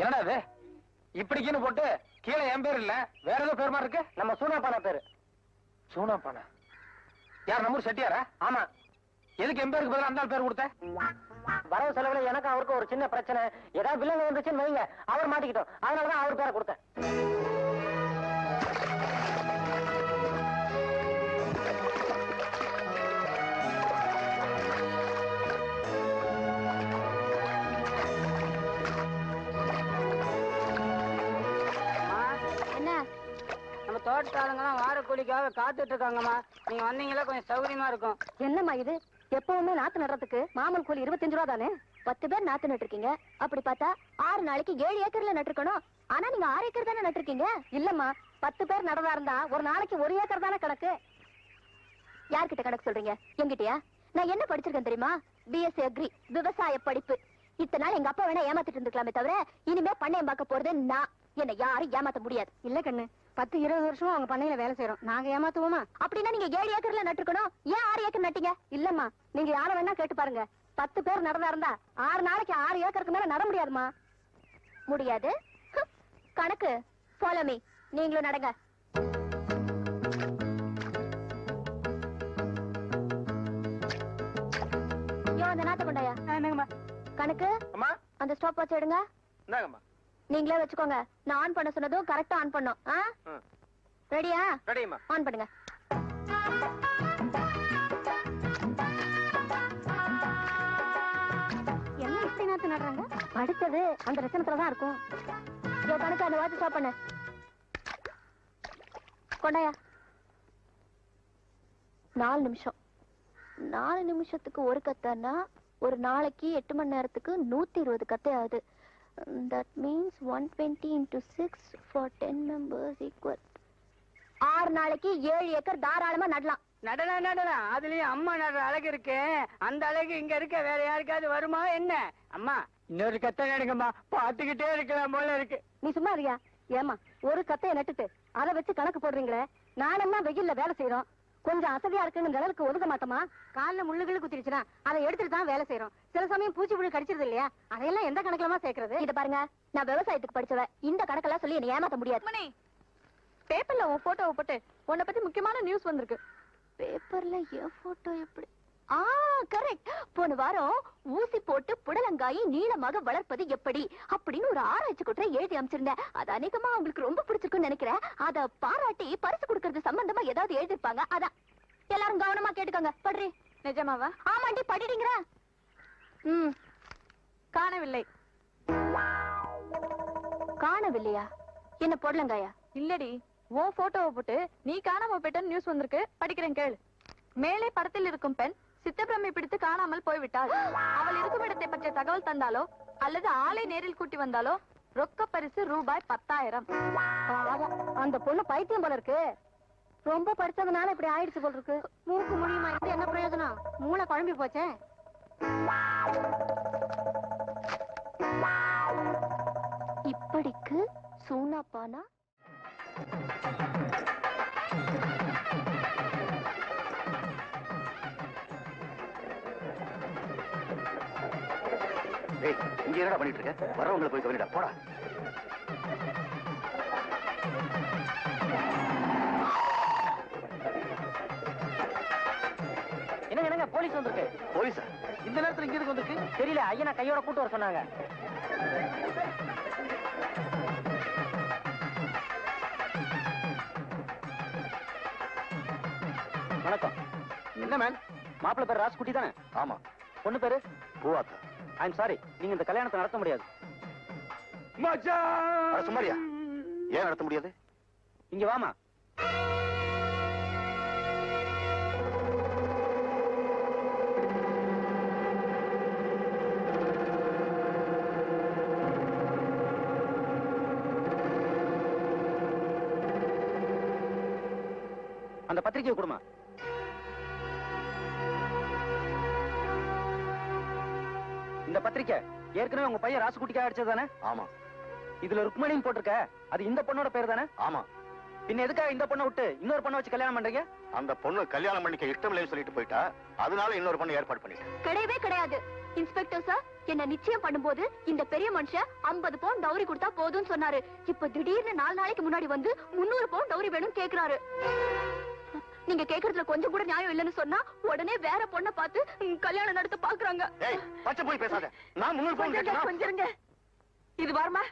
என்னடா அது இப்படிக்குன்னு போட்டு கீழே என் பேர் இல்ல வேற ஏதோ பேர் மாதிரி இருக்கு
நம்ம சூனாப்பான பேரு
சூனாப்பான யார் நம்ம ஊர் செட்டியாரா
ஆமா
எதுக்கு என் பேருக்கு பதிலா அந்த ஆள் பேர் கொடுத்த
வரவு செலவுல எனக்கு அவருக்கு ஒரு சின்ன பிரச்சனை ஏதாவது வில்லங்க வந்துச்சுன்னு வைங்க அவர் மாட்டிக்கிட்டோம் அதனாலதான் அவர் பேரை கொடுத்தேன்
என்ன
நம்ம தோட்டத்தாளுங்கெல்லாம் வார கூலிக்காக காத்துட்டு இருக்காங்கம்மா நீங்க வந்தீங்களா கொஞ்சம் சௌகரியமா இருக்கும்
என்னம்மா இது எப்பவுமே நாத்து நடுறதுக்கு மாமூல் கூலி 25 ரூபா தானே 10 பேர் நாத்து நட்டுருக்கீங்க அப்படி பார்த்தா 6 நாளைக்கு 7 ஏக்கர்ல நட்டுருக்கணும் ஆனா நீங்க 6 ஏக்கர் தானே நட்டுருக்கீங்க இல்லம்மா 10 பேர் நடதா இருந்தா ஒரு நாளைக்கு 1 ஏக்கர் தானே கணக்கு யார்கிட்ட கணக்கு சொல்றீங்க என்கிட்டயா நான் என்ன படிச்சிருக்கேன் தெரியுமா பிஎஸ்சி அக்ரி விவசாய படிப்பு இத்தனை நாள் எங்க அப்பா வேணா ஏமாத்திட்டு இருந்துக்கலாமே தவிர இனிமே பண்ணையம் பார்க்க போறது நான் என்ன யாரும் ஏமாத்த முடியாது இல்ல கண்ணு 10-20 வருஷமா அவங்க பண்ணையில வேலை செய்யறோம் நாங்க ஏமாத்துவோமா அப்படின்னா நீங்க 7 ஏக்கர்ல நட்டுருக்கணும் ஏன் 6 ஏக்கர் நட்டீங்க இல்லம்மா நீங்க யார வேணா கேட்டு பாருங்க 10 பேர் நடந்தா இருந்தா 6 நாளைக்கு 6 ஏக்கருக்கு மேல நட முடியாதுமா முடியாது கணக்கு ஃபாலோ மீ நீங்களும் நடங்க யோ அந்த நாத்த கொண்டாயா கணக்கு அந்த ஸ்டாப் வாட்ச் எடுங்க நீங்களே வச்சுக்கோங்க நான் ஆன் பண்ண சொன்னதும் கரெக்டா ஆன் பண்ணும் ரெடியா
ரெடிமா
ஆன் பண்ணுங்க எல்லாம் இப்படி நாத்து நடுறாங்க அடுத்தது அந்த ரசனத்துலதான் இருக்கும் கணக்கு அந்த வாட்ச் ஸ்டாப் பண்ணு கொண்டாயா 4 நிமிஷம் 4 நிமிஷத்துக்கு ஒரு கத்தைன்னா ஒரு நாளைக்கு 8 மணி நேரத்துக்கு 120 கத்தை ஆகுது that means 120 into 6 for 10 members equal 6 நாளைக்கு 7 ஏக்கர் தாராளமா நடலாம்
நடலாம் அதுலயும் அம்மா நடுற அழகு இருக்கு அந்த அழகு இங்க இருக்க வேற யாருக்காவது வருமா என்ன அம்மா இன்னொரு கத்தை நடுங்கம்மா பாத்துக்கிட்டே இருக்கலாம் போல இருக்கு
நீ சும்மா இருக்கியா ஏமா ஒரு கத்தையை நட்டுட்டு அதை வச்சு கணக்கு போடுறீங்களே நானெல்லாம் வெயில்ல வேலை செய்யறோம் கொஞ்சம் அசதியா இருக்குன்னு நிழலுக்கு ஒதுக்க மாட்டோமா கால்ல முள்ளுகள் குத்திருச்சுன்னா அதை எடுத்துட்டு தான் வேலை செய்யறோம் சில சமயம் பூச்சி புழு கடிச்சிருது இல்லையா அதையெல்லாம் எந்த கணக்குலமா சேர்க்கறது இத பாருங்க நான் விவசாயத்துக்கு படிச்சவ இந்த கணக்கெல்லாம் சொல்லி என்ன ஏமாத்த முடியாது பேப்பர்ல உன் போட்டோவை போட்டு உன்னை பத்தி முக்கியமான நியூஸ் வந்திருக்கு பேப்பர்ல என் போட்டோ எப்படி கரெக்ட் போன வாரம் ஊசி போட்டு புடலங்காயை நீளமாக வளர்ப்பது எப்படி அப்படின்னு ஒரு ஆராய்ச்சி கூட்ட எழுதி அமைச்சிருந்தேன் அது அநேகமா உங்களுக்கு ரொம்ப பிடிச்சிருக்குன்னு நினைக்கிறேன் அத பாராட்டி பரிசு கொடுக்கறது சம்பந்தமா ஏதாவது எழுதிருப்பாங்க அதான் எல்லாரும் கவனமா கேட்டுக்கோங்க படுறி நிஜமாவா ஆமாண்டி படிடுங்கிற காணவில்லை காணவில்லையா என்ன புடலங்காயா இல்லடி ஓ போட்டோவை போட்டு நீ காணாம போயிட்ட நியூஸ் வந்திருக்கு படிக்கிறேன் கேளு மேலே படத்தில் இருக்கும் பெண் சித்தப்பிரமை பிடித்து காணாமல் போய்விட்டாள் அவள் இருக்கும் இடத்தை பற்றிய தகவல் தந்தாலோ அல்லது ஆளை நேரில் கூட்டி வந்தாலோ ரொக்க பரிசு ரூபாய் 10,000 அந்த பொண்ணு பைத்தியம் போல இருக்கு ரொம்ப படிச்சதுனால இப்படி ஆயிடுச்சு போல் இருக்கு. மூக்கு முடியுமா இருந்து என்ன பிரயோஜனம்? மூளை குழம்பி போச்சே. இப்படிக்கு சூனாப்பானா
இங்க என்னடா பண்ணிட்டு இருக்க? வரவங்களை போய் கவனிடா, போடா.
என்னங்க போலீஸ் வந்திருக்கு.
போலீஸா?
இந்த நேரத்துல இங்க இருக்கு வந்திருக்கு தெரியல. ஐயனா கையோட கூட்டு வர சொன்னாங்க. வணக்கம். என்ன மேம்? மாப்பிள்ளை பேர் ராஜ்குட்டி தானே?
ஆமா.
பொண்ணு பேரு
பூவாத்தா.
ஐம் சாரி, நீங்க இந்த கல்யாணத்தை நடத்த முடியாது.
சும்மாரியா? ஏன் நடத்த முடியாது?
இங்க வாமா. அந்த பத்திரிகையை கொடுமா. இந்த பத்திரிக்கை ஏற்கனவே உங்க பையன் ராசுகுட்டிக்காக அடிச்சது தானே?
ஆமா.
இதுல ருக்மணின்னு போட்டிருக்க, அது இந்த பொண்ணோட பேர் தானே?
ஆமா.
பின்ன எதுக்காக இந்த பொண்ணை விட்டு இன்னொரு பொண்ணை வச்சு கல்யாணம் பண்றீங்க?
அந்த பொண்ணு கல்யாணம் பண்ணிக்க இஷ்டம் இல்லைன்னு சொல்லிட்டு போயிட்டா, அதனால இன்னொரு பொண்ணு ஏற்பாடு பண்ணிட்டேன்.
கிடையவே கிடையாது. இன்ஸ்பெக்டர் சார், என்ன நிச்சயம் பண்ணும்போது இந்த பெரிய மனுஷன் 50 பவுன் டவுரி கொடுத்தா போதும்னு சொன்னாரு. இப்ப திடீர்னு 4 நாளைக்கு முன்னாடி வந்து 300 பவுன் டவுரி வேணும்னு கேக்குறாரு. நீங்க கேக்குறதுல கொஞ்சம் கூட நியாயம் இல்லைன்னு சொன்னா உடனே வேற பொண்ணை பார்த்து கல்யாணம் நடத்த பாக்குறாங்க.
பச்சை போய் பேசாத. நான் 300 பவுன் கேட்டேனா?
கொஞ்சிருங்க. இது பாருமா,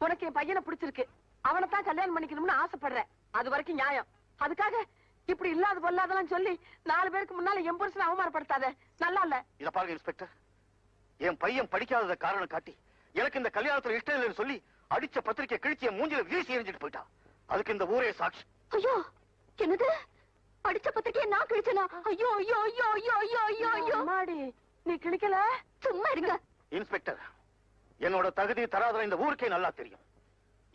உனக்கு என் பையனை பிடிச்சிருக்கு, அவனைத்தான் கல்யாணம் பண்ணிக்கணும்னு ஆசைப்படுறேன். அது வரைக்கும் நியாயம். அதுக்காக இப்படி இல்லாத பொல்லாதெல்லாம் சொல்லி 4 பேருக்கு முன்னால என் புருஷனை அவமானப்படுத்தாத. நல்லா இல்ல.
இத பாருங்க இன்ஸ்பெக்டர், என் பையன் படிக்காதத காரணம் காட்டி எனக்கு இந்த கல்யாணத்துல இஷ்டம் இல்லைன்னு சொல்லி அடிச்ச பத்திரிக்கை கிழிச்சிய மூஞ்சில வீசி எறிஞ்சிட்டு போயிட்டா. அதுக்கு இந்த ஊரே சாட்சி.
ஐயோ, என்னது? அடிச்ச பத்திரிக்கையை நான் கிழிச்சனா? ஐயோ ஐயோ ஐயோ ஐயோ ஐயோ ஐயோ ஐயோ.
அம்மாடி, நீ கிழிக்கல?
சும்மா இருங்க
இன்ஸ்பெக்டர், என்னோட தகுதி தராதல இந்த ஊருக்கே நல்லா தெரியும்.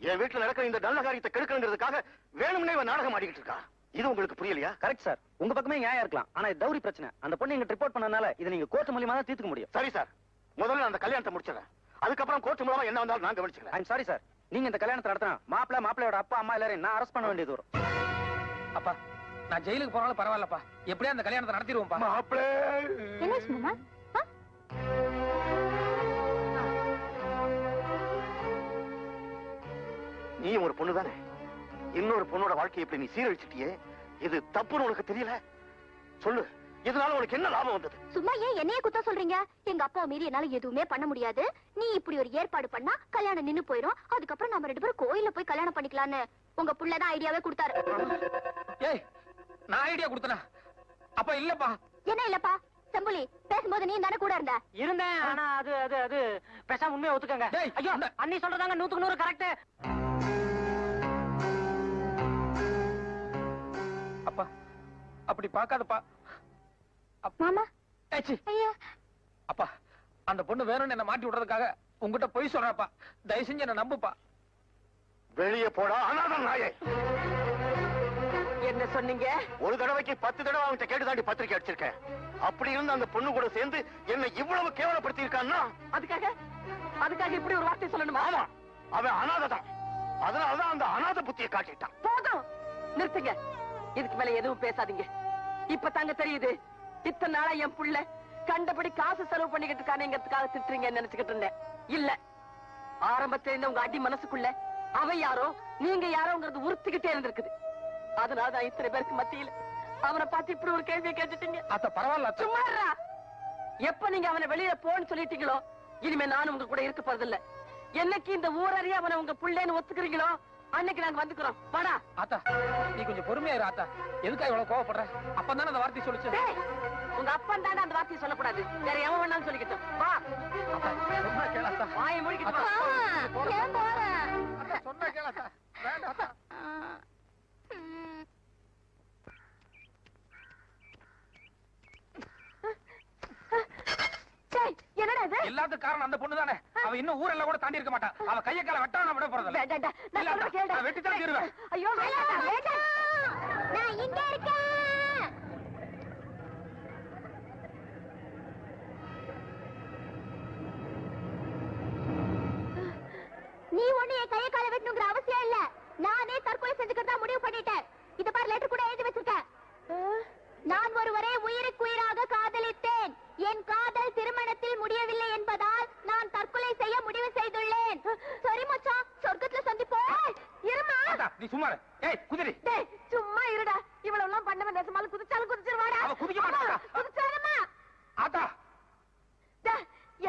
என் வீட்டுல நடக்கிற இந்த நல்ல காரியத்தை கெடுக்கணுங்கிறதுக்காக வேணும்னே இவன் நாடகம் ஆடிக்கிட்டு இருக்கா. இது உங்களுக்கு புரியலையா?
கரெக்ட் சார், உங்க பக்கமே நியாயம் இருக்கலாம். ஆனா இது டவுரி பிரச்சனை. அந்த பொண்ணு இங்க ரிப்போர்ட் பண்ணனால இதை நீங்க கோர்ட் மூலமா தான் தீர்த்துக்க முடியும்.
சரி சார், முதல்ல அந்த கல்யாணத்தை முடிச்சிடறேன். அதுக்கப்புறம் கோர்ட் மூலமா என்ன வந்தாலும் நான் கவனிச்சுக்கிறேன்.
ஐம் சாரி சார், நீங்க இந்த கல்யாணத்தை நடத்தினா மாப்பிள்ளையோட அப்பா அம்மா எல்லாரையும் நான் அரெஸ்ட் பண்ண வேண்டியது வரும்.
அப்பா, நான் ஜெயிலுக்கு போனாலும் பரவாயில்லப்பா, எப்படியா அந்த கல்யாணத்தை நடத்திடுவோம்ப்பா.
மாப்பிளே,
என்னாச்சு மாமா?
நீ ஒரு பொண்ணு தானே, இன்னொரு பொண்ணோட வாழ்க்கையை இப்படி நீ சீரழிச்சிட்டியே, இது தப்புன்னு உனக்கு தெரியல? சொல்லு, இதனால உனக்கு என்ன லாபம் வந்தது?
சும்மா ஏன் என்னைய குத்த சொல்றீங்க? எங்க அப்பா மீறி என்னால எதுவுமே பண்ண முடியாது. நீ இப்படி ஒரு ஏற்பாடு பண்ணா கல்யாணம் நின்னு போயிரும். அதுக்கப்புறம் நம்ம 2 பேரும் கோயில்ல போய் கல்யாணம் பண்ணிக்கலாம்னு உங்க புள்ளதான் ஐடியாவே கொடுத்தாரு.
ஏய், நான் ஐடியா கொடுத்தனா? அப்ப இல்லப்பா.
என்ன இல்லப்பா? செம்புலி, பேசும்போது நீ தானே கூட இருந்த.
இருந்தேன், ஆனா அது அது அது பேசாம உண்மையை ஒத்துக்கங்க.
டேய்,
ஐயோ, அண்ணி சொல்றதாங்க 100க்கு 100 கரெக்ட்.
அப்பா, அப்படி பார்க்காதப்பா.
மாமா,
ஏச்சி.
ஐயா,
அப்பா, அந்த பொண்ணு வேணும்னு என்ன மாட்டி விடுறதுக்காக உங்ககிட்ட பொய் சொல்றப்பா. தயவு செஞ்சு என்ன நம்புப்பா.
வெளியே போடா அனாதை நாயே.
என்ன சொன்னீங்க?
ஒரு தடவைக்கு 10 தடவை அவன்கிட்ட கேட்டு தாண்டி பத்திரிக்கை அடிச்சிருக்கேன். அப்படி இருந்து அந்த பொண்ணு கூட சேர்ந்து என்ன இவ்வளவு கேவலப்படுத்தி இருக்கான்னா
அதுக்காக இப்படி ஒரு வார்த்தை சொல்லணுமா?
ஆமா, அவன் அனாதை தான். அதனாலதான் அந்த அனாதை புத்தியை காட்டிட்டான்.
போதும், நிறுத்துங்க. இதுக்கு மேல எதுவும் பேசாதீங்க. இப்ப தாங்க தெரியுது, இத்தனை நாளா என் புள்ள கண்டபடி காசு செலவு பண்ணிக்கிட்டு இருக்கானேங்கிறதுக்காக திட்டுறீங்கன்னு நினைச்சுக்கிட்டு இருந்தேன். இல்ல, ஆரம்பத்துல இருந்த உங்க அடி மனசுக்குள்ள அவன் யாரோ நீங்க யாரோங்கிறது உறுத்திக்கிட்டே இருந்திருக்குது. அதனாலதான் இத்தனை பேருக்கு மத்தியில அவனை பார்த்து இப்படி ஒரு கேள்வியை கேட்டுட்டீங்க.
அத்த பரவாயில்ல.
சும்மா இருடா. எப்ப நீங்க அவனை வெளியில போன்னு சொல்லிட்டீங்களோ, இனிமே நானும் உங்க கூட இருக்க போறதில்ல. என்னைக்கு இந்த ஊரறிய அவனை உங்க புள்ளேன்னு ஒத்துக்கிறீங்களோ அன்னைக்கு நாங்க வந்துக்கிறோம். வாடா.
ஆத்தா, நீ கொஞ்சம் பொறுமையா இரு ஆத்தா. எதுக்காக இவ்வளவு கோவப்படுற? அப்பதானே அந்த வார்த்தை சொல்லுச்சு.
டேய், உங்க அப்பன் தானே அந்த வார்த்தையை சொல்லக்கூடாது. வேற எவன் வேணாலும் சொல்லிக்கிட்டோம். வா.
சொன்னா கேளாத்தா.
வாயை மூடிக்கிட்டு வா.
ஏன் போற?
ஆத்தா, சொன்னா கேளாத்தா. வேண்டாம் ஆத்தா.
என்னடா இது?
எல்லாத்துக்கும் காரணம் அந்த பொண்ணு தானே. அவ இன்னும் ஊரெல்லாம் கூட தாண்டி இருக்க மாட்டா. அவ கைய கால வெட்டாம விட போறதில்ல.
வேண்டாம்டா, நான் சொல்றத கேளுடா.
வெட்டி தான் தீருவேன்.
ஐயோ, வேண்டாம்டா, வேண்டாம்.
நான் வெட்டணுங்கிற அவசியம் இல்ல. நானே தற்கொலை செஞ்சுக்கிறதா முடிவு பண்ணிட்டேன். இத பாரு, லெட்டர் கூட எழுதி வச்சிருக்கேன். நான் ஒருவரை உயிருக்குயிராக காதலித்தேன். என் காதல் திருமணத்தில் முடியவில்லை என்பதால் நான் தற்கொலை செய்ய முடிவு செய்துள்ளேன். சரி மச்சான், சொர்க்கத்துல சந்திப்போம். இருமா.
ஆத்தா, நீ சும்மா இரு. ஏய் குதிரி.
டேய் சும்மா இருடா. இவ்வளவு எல்லாம் பண்ணவன் நெசமால குதிச்சாலும் குதிச்சிருவாடா.
அவ குதிக்க மாட்டாடா.
குதிச்சாலுமா?
ஆத்தா,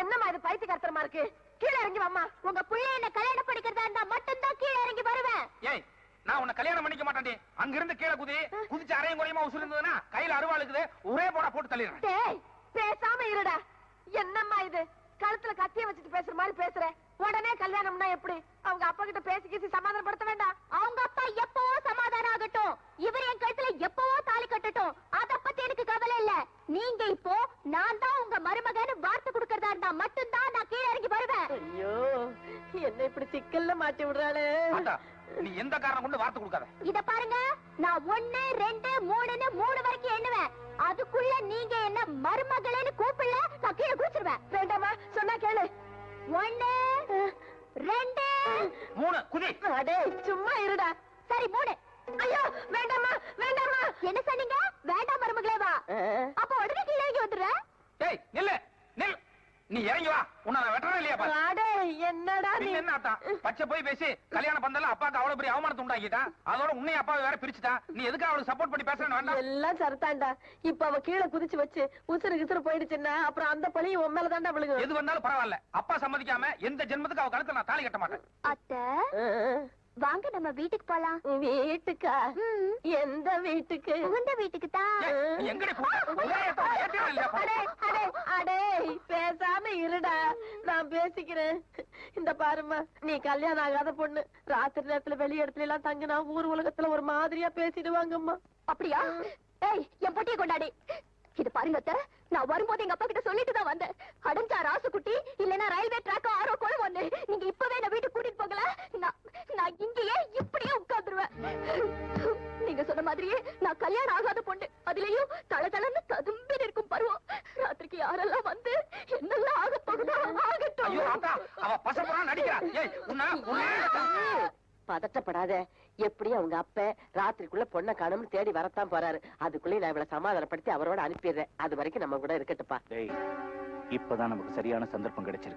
என்னம்மா இது பைத்தியக்காரத்தனமா இருக்கு? கீழே இறங்கி வாம்மா.
உங்க புள்ள என்ன கல்யாணம் படிக்கிறதா இருந்தா மட்டும்தான் கீழே இறங்கி வருவேன்.
ஏய் நான் உன்னை கல்யாணம் பண்ணிக்க மாட்டேன்டி. அங்க இருந்து கீழே குதிச்சு அரையும் குறையுமா உசுறு இருந்ததுன்னா கையில அருவாள் இருக்குது, ஒரே போடா போட்டு தள்ளிடுறேன்.
டேய் பேசாம இருடா. என்னம்மா இது? கழுத்துல கத்திய வச்சுட்டு பேசுற மாதிரி பேசுற. உடனே கல்யாணம்னா எப்படி? அவங்க அப்பா கிட்ட பேசி கீசி சமாதானப்படுத்த வேண்டாம்.
அவங்க அப்பா எப்பவோ சமாதானம் ஆகட்டும், இவர் என் கழுத்துல எப்பவோ தாலி கட்டட்டும், அத பத்தி எனக்கு கவலை இல்ல. நீங்க இப்போ நான் தான் உங்க மருமகன்னு வார்த்தை கொடுக்கறதா இருந்தா மட்டும்தான் நான் கீழே இறங்கி வருவேன்.
ஐயோ என்ன இப்படி சிக்கல்ல மாட்டி விடுறாளே.
ஆத்தா, நீ எந்த காரணம் கொண்டு வார்த்தை கொடுக்காத.
இத பாருங்க, நான் 1 2 3ன்னு 3 வரைக்கும் எண்ணுவேன். அதுக்குள்ள நீங்க என்ன மருமகளேன்னு கூப்பிடல, நான் கீழே குதிச்சிருவேன்.
வேண்டாமா, சொன்னா கேளு.
1 2
3 குதி.
அடே சும்மா இருடா.
சரி 3.
ஐயோ வேண்டாமா வேண்டாமா.
என்ன சொன்னீங்க? வேண்டாம் மருமகளே வா. அப்ப உடனே கீழே இறங்கி வந்துடுறேன்.
ஏய் நில்லு நில். நீ இறங்கி வா. உன்னை நான் வெட்டறேன் இல்லையா பாரு.
அடே என்னடா நீ?
நீ என்ன ஆத்தா பச்சை போய் பேசி கல்யாணம் பண்ணல அப்பாக்கு அவ்வளவு பெரிய அவமானத்தை உண்டாக்கிட்டான். அதோட உன்னைய அப்பாவை வேற பிரிச்சுட்டான். நீ எதுக்கு அவளுக்கு சப்போர்ட் பண்ணி பேசுறேன்னு வேண்டாம்.
எல்லாம் சரத்தாண்டா. இப்ப அவ கீழே குதிச்சு வச்சு உசுறு கிசுறு போயிடுச்சுன்னா அப்புறம் அந்த பழியும் உன் மேல தாண்டா விழுகும்.
எது வந்தாலும் பரவாயில்ல, அப்பா சம்மதிக்காம எந்த ஜென்மத்துக்கு அவ கழுத்துல நான் தாலி கட்ட மாட்டேன்.
அத்தை வாங்க நம்ம வீட்டுக்கு போலாம்.
வீட்டுக்கா? எந்த வீட்டுக்கு?
உங்க வீட்டுக்கு தான்.
ஏய், நீ எங்கடி போற? ஒரே இடத்துல ஏத்தியா இல்லையா பாரு.
அடே அடே பேசாம இருடா, நான் பேசிக்கிறேன். இந்த பாருமா, நீ கல்யாணம் ஆகாத பொண்ணு. ராத்திரி நேரத்துல வெளி இடத்துல எல்லாம் தங்கினா ஊர் உலகத்துல ஒரு மாதிரியா பேசிடுவாங்கம்மா.
அப்படியா? ஏய் என் பொட்டியை கொண்டாடி. இது பாருங்க அத்தை, நான் வரும்போது எங்க அப்பா கிட்ட சொல்லிட்டு தான் வந்தேன். அடைஞ்சா ராசுக்குட்டி, இல்லனா ரயில்வே ட்ராக் ஆரோ கொலை ஒண்ணு. நீங்க இப்பவே நான் வீட்டுக்கு கூட்டிட்டு போகல, நான் இங்கேயே இப்படியே உட்கார்ந்துருவேன். நீங்க சொன்ன மாதிரியே நான் கல்யாணம் ஆகாத பொண்ணு, அதுலயும் தளதளன்னு ததும்பி இருக்கும் பருவம். ராத்திரிக்கு யாரெல்லாம் வந்து என்னெல்லாம் ஆக போகுதோ ஆகட்டும்.
ஐயோ ஆத்தா, அவ பசப்புறா நடிக்கிறா. ஏய் உன்னை
பதட்டப்படாத. எப்படி அவங்க அப்ப ராத்திரிக்குள்ள பொண்ணை காணும்னு தேடி வரத்தான் போறாரு. அதுக்குள்ளே நான் இவளை சமாதானப்படுத்தி அவரோட அனுப்பிடுறேன். அது வரைக்கும் நம்ம கூட இருக்கட்டுப்பா.
இப்பதான் நமக்கு சரியான சந்தர்ப்பம் கிடைச்சிருக்கு.